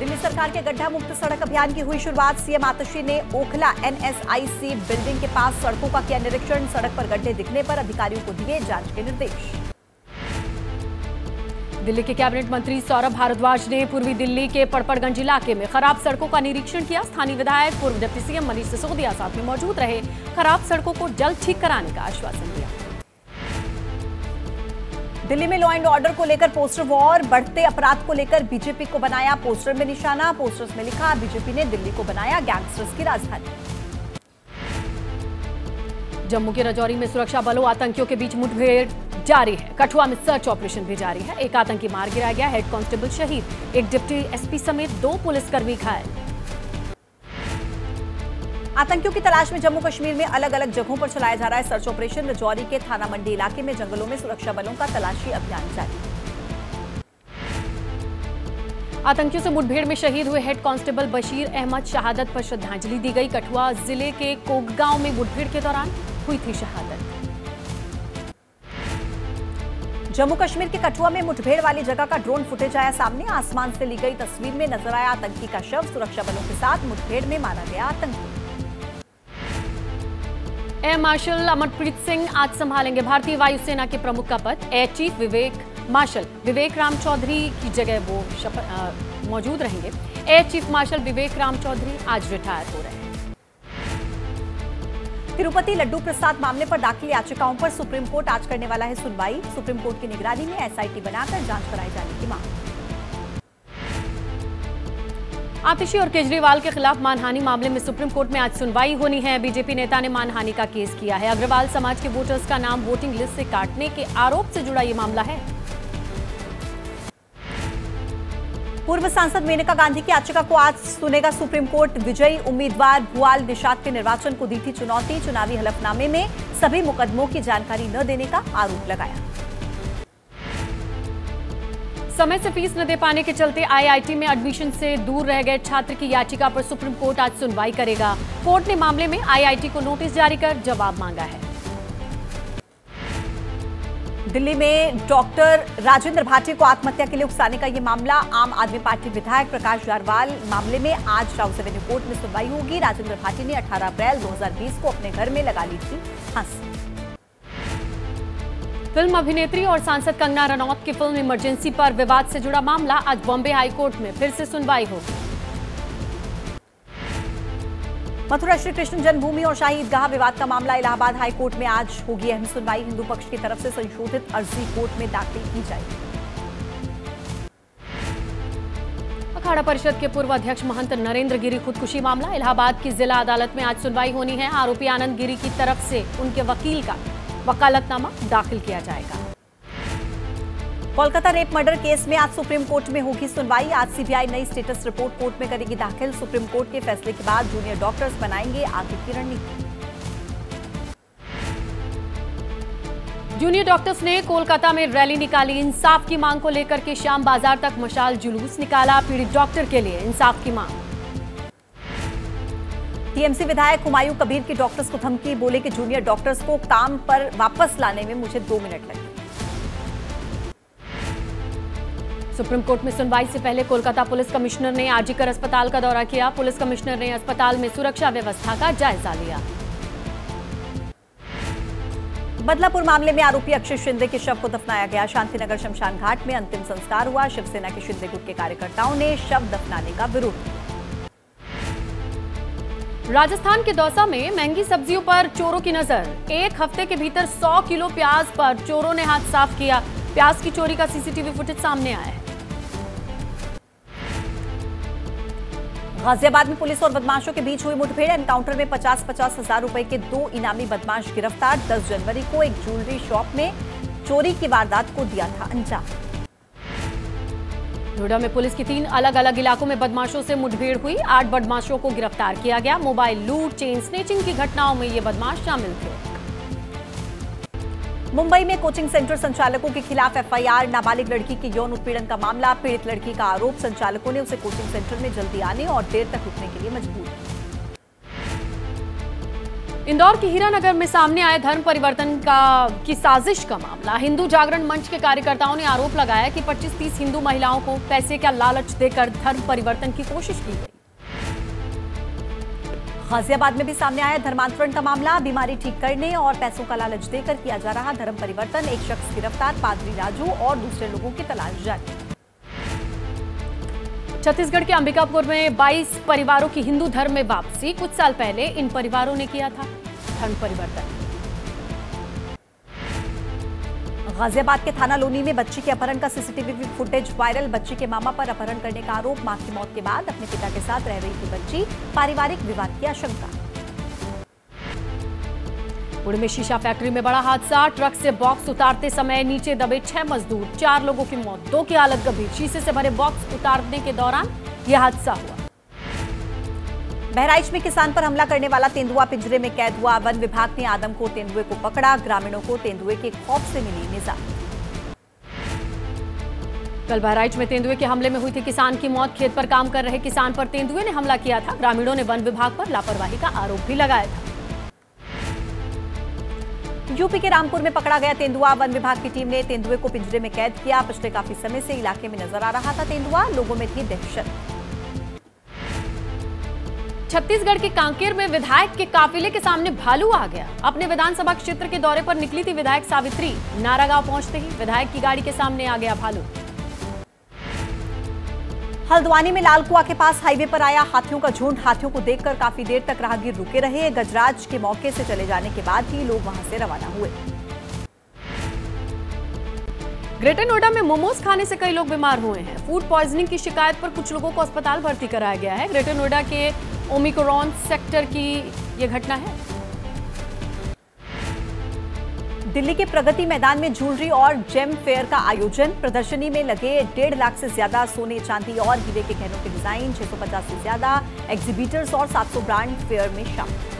दिल्ली सरकार के गड्ढा मुक्त सड़क अभियान की हुई शुरुआत। सीएम आतिशी ने ओखला एनएसआईसी बिल्डिंग के पास सड़कों का किया निरीक्षण। सड़क पर गड्ढे दिखने पर अधिकारियों को दिए जांच के निर्देश। दिल्ली के कैबिनेट मंत्री सौरभ भारद्वाज ने पूर्वी दिल्ली के पड़पड़गंज इलाके में खराब सड़कों का निरीक्षण किया। स्थानीय विधायक पूर्व डिप्टी सीएम मनीष सिसोदिया साथ में मौजूद रहे। खराब सड़कों को जल्द ठीक कराने का आश्वासन दिया। दिल्ली में लॉ एंड ऑर्डर को लेकर पोस्टर वॉर। बढ़ते अपराध को लेकर बीजेपी को बनाया पोस्टर में निशाना। पोस्टर्स में लिखा, बीजेपी ने दिल्ली को बनाया गैंगस्टर्स की राजधानी। जम्मू के राजौरी में सुरक्षा बलों आतंकियों के बीच मुठभेड़ जारी है। कठुआ में सर्च ऑपरेशन भी जारी है। एक आतंकी मार गिराया गया, हेड कांस्टेबल शहीद। एक डिप्टी एसपी समेत 2 पुलिसकर्मी घायल। आतंकियों की तलाश में जम्मू कश्मीर में अलग अलग जगहों पर चलाया जा रहा है सर्च ऑपरेशन। राजौरी के थाना मंडी इलाके में जंगलों में सुरक्षा बलों का तलाशी अभियान जारी। आतंकियों से मुठभेड़ में शहीद हुए हेड कांस्टेबल बशीर अहमद शहादत पर श्रद्धांजलि दी गई। कठुआ जिले के कोगगांव में मुठभेड़ के दौरान हुई थी शहादत। जम्मू कश्मीर के कठुआ में मुठभेड़ वाली जगह का ड्रोन फुटेज आया सामने। आसमान से ली गई तस्वीर में नजर आया आतंकी का शव। सुरक्षा बलों के साथ मुठभेड़ में मारा गया आतंकी। एयर मार्शल अमरप्रीत सिंह आज संभालेंगे भारतीय वायुसेना के प्रमुख का पद। एयर चीफ मार्शल विवेक राम चौधरी की जगह वो मौजूद रहेंगे। एयर चीफ मार्शल विवेक राम चौधरी आज रिटायर हो रहे हैं। तिरुपति लड्डू प्रसाद मामले पर दाखिल याचिकाओं पर सुप्रीम कोर्ट आज करने वाला है सुनवाई। सुप्रीम कोर्ट की निगरानी में एसआईटी बनाकर जांच कराए जाने की मांग। आतिशी और केजरीवाल के खिलाफ मानहानि मामले में सुप्रीम कोर्ट में आज सुनवाई होनी है। बीजेपी नेता ने मानहानि का केस किया है। अग्रवाल समाज के वोटर्स का नाम वोटिंग लिस्ट से काटने के आरोप से जुड़ा ये मामला है। पूर्व सांसद मेनका गांधी की याचिका को आज सुनेगा सुप्रीम कोर्ट। विजयी उम्मीदवार भुआल निषाद के निर्वाचन को दी थी चुनौती। चुनावी हलफनामे में सभी मुकदमों की जानकारी न देने का आरोप लगाया। समय से फीस न दे पाने के चलते आईआईटी में एडमिशन से दूर रह गए छात्र की याचिका पर सुप्रीम कोर्ट आज सुनवाई करेगा। कोर्ट ने मामले में आईआईटी को नोटिस जारी कर जवाब मांगा है। दिल्ली में डॉक्टर राजेंद्र भाटी को आत्महत्या के लिए उकसाने का ये मामला। आम आदमी पार्टी विधायक प्रकाश जारवाल मामले में आज राउस एवेन्यू कोर्ट में सुनवाई होगी। राजेंद्र भाटी ने 18 अप्रैल 2020 को अपने घर में लगा ली थी फांसी। फिल्म अभिनेत्री और सांसद कंगना रनौत की फिल्म इमरजेंसी पर विवाद से जुड़ा मामला आज बॉम्बे हाईकोर्ट में फिर से सुनवाई होगी। मथुरा श्री कृष्ण जन्मभूमि और शाही ईदगाह विवाद का मामला इलाहाबाद हाईकोर्ट में आज होगी अहम सुनवाई। हिंदू पक्ष की तरफ से संशोधित अर्जी कोर्ट में दाखिल की जाएगी। अखाड़ा परिषद के पूर्व अध्यक्ष महंत नरेंद्र गिरी खुदकुशी मामला इलाहाबाद की जिला अदालत में आज सुनवाई होनी है। आरोपी आनंद गिरी की तरफ से उनके वकील का वकालतनामा दाखिल किया जाएगा। कोलकाता रेप मर्डर केस में आज सुप्रीम कोर्ट में होगी सुनवाई। आज सीबीआई नई स्टेटस रिपोर्ट कोर्ट में करेगी दाखिल। सुप्रीम कोर्ट के फैसले के बाद जूनियर डॉक्टर्स बनाएंगे आगे की रणनीति। जूनियर डॉक्टर्स ने कोलकाता में रैली निकाली। इंसाफ की मांग को लेकर के श्याम बाजार तक मशाल जुलूस निकाला। पीड़ित डॉक्टर के लिए इंसाफ की मांग। टीएमसी विधायक हुमायूं कबीर की डॉक्टर्स को धमकी। बोले कि जूनियर डॉक्टर्स को काम पर वापस लाने में मुझे 2 मिनट लगे। सुप्रीम कोर्ट में सुनवाई से पहले कोलकाता पुलिस कमिश्नर ने आरजीकर अस्पताल का दौरा किया। पुलिस कमिश्नर ने अस्पताल में सुरक्षा व्यवस्था का जायजा लिया। बदलापुर मामले में आरोपी अक्षय शिंदे के शव को दफनाया गया। शांतिनगर शमशान घाट में अंतिम संस्कार हुआ। शिवसेना के शिंदे गुट के कार्यकर्ताओं ने शव दफनाने का विरोध किया। राजस्थान के दौसा में महंगी सब्जियों पर चोरों की नजर। एक हफ्ते के भीतर 100 किलो प्याज पर चोरों ने हाथ साफ किया। प्याज की चोरी का सीसीटीवी फुटेज सामने आया है। गाजियाबाद में पुलिस और बदमाशों के बीच हुई मुठभेड़। एनकाउंटर में 50-50 हजार रुपए के 2 इनामी बदमाश गिरफ्तार। 10 जनवरी को एक ज्वेलरी शॉप में चोरी की वारदात को दिया था अंजाम। नोएडा में पुलिस की 3 अलग अलग इलाकों में बदमाशों से मुठभेड़ हुई। 8 बदमाशों को गिरफ्तार किया गया। मोबाइल लूट, चेन स्नेचिंग की घटनाओं में ये बदमाश शामिल थे। मुंबई में कोचिंग सेंटर संचालकों के खिलाफ एफआईआर। नाबालिग लड़की के यौन उत्पीड़न का मामला। पीड़ित लड़की का आरोप संचालकों ने उसे कोचिंग सेंटर में जल्दी आने और देर तक रुकने के लिए मजबूर किया। इंदौर के हीरानगर में सामने आए धर्म परिवर्तन की साजिश का मामला। हिंदू जागरण मंच के कार्यकर्ताओं ने आरोप लगाया कि 25-30 हिंदू महिलाओं को पैसे का लालच देकर धर्म परिवर्तन की कोशिश की गई। गाजियाबाद में भी सामने आया धर्मांतरण का मामला। बीमारी ठीक करने और पैसों का लालच देकर किया जा रहा धर्म परिवर्तन। एक शख्स गिरफ्तार, पादरी राजू और दूसरे लोगों की तलाश जारी। छत्तीसगढ़ के अंबिकापुर में 22 परिवारों की हिंदू धर्म में वापसी। कुछ साल पहले इन परिवारों ने किया था धर्म परिवर्तन। गाजियाबाद के थाना लोनी में बच्ची के अपहरण का सीसीटीवी फुटेज वायरल। बच्ची के मामा पर अपहरण करने का आरोप। मां की मौत के बाद अपने पिता के साथ रह रही थी बच्ची। पारिवारिक विवाद की आशंका। पुणे में शीशा फैक्ट्री में बड़ा हादसा। ट्रक से बॉक्स उतारते समय नीचे दबे 6 मजदूर, 4 लोगों की मौत, 2 की हालत गंभीर। शीशे से भरे बॉक्स उतारने के दौरान यह हादसा हुआ। बहराइच में किसान पर हमला करने वाला तेंदुआ पिंजरे में कैद हुआ। वन विभाग ने आदमखोर तेंदुए को पकड़ा। ग्रामीणों को तेंदुए के खौफ से मिली निजात। कल बहराइच में तेंदुए के हमले में हुई थी किसान की मौत। खेत पर काम कर रहे किसान पर तेंदुए ने हमला किया था। ग्रामीणों ने वन विभाग पर लापरवाही का आरोप भी लगाया था। यूपी के रामपुर में पकड़ा गया तेंदुआ। वन विभाग की टीम ने तेंदुए को पिंजरे में कैद किया। पिछले काफी समय से इलाके में नजर आ रहा था तेंदुआ। लोगों में थी दहशत। छत्तीसगढ़ के कांकेर में विधायक के काफिले के सामने भालू आ गया। अपने विधानसभा क्षेत्र के दौरे पर निकली थी विधायक सावित्री। नारागांव पहुंचते ही विधायक की गाड़ी के सामने आ गया भालू। हल्द्वानी में लालकुआ के पास हाईवे पर आया हाथियों का झुंड। हाथियों को देखकर काफी देर तक राहगीर रुके रहे। गजराज के मौके से चले जाने के बाद ही लोग वहां से रवाना हुए। ग्रेटर नोएडा में मोमोज खाने से कई लोग बीमार हुए हैं। फूड पॉइजनिंग की शिकायत पर कुछ लोगों को अस्पताल भर्ती कराया गया है। ग्रेटर नोएडा के ओमिक्रॉन सेक्टर की यह घटना है। दिल्ली के प्रगति मैदान में ज्वेलरी और जेम फेयर का आयोजन। प्रदर्शनी में लगे 1.5 लाख से ज्यादा सोने, चांदी और हीरे के गहनों के डिजाइन। 650 से ज्यादा एग्जीबिटर्स और 700 ब्रांड फेयर में शामिल।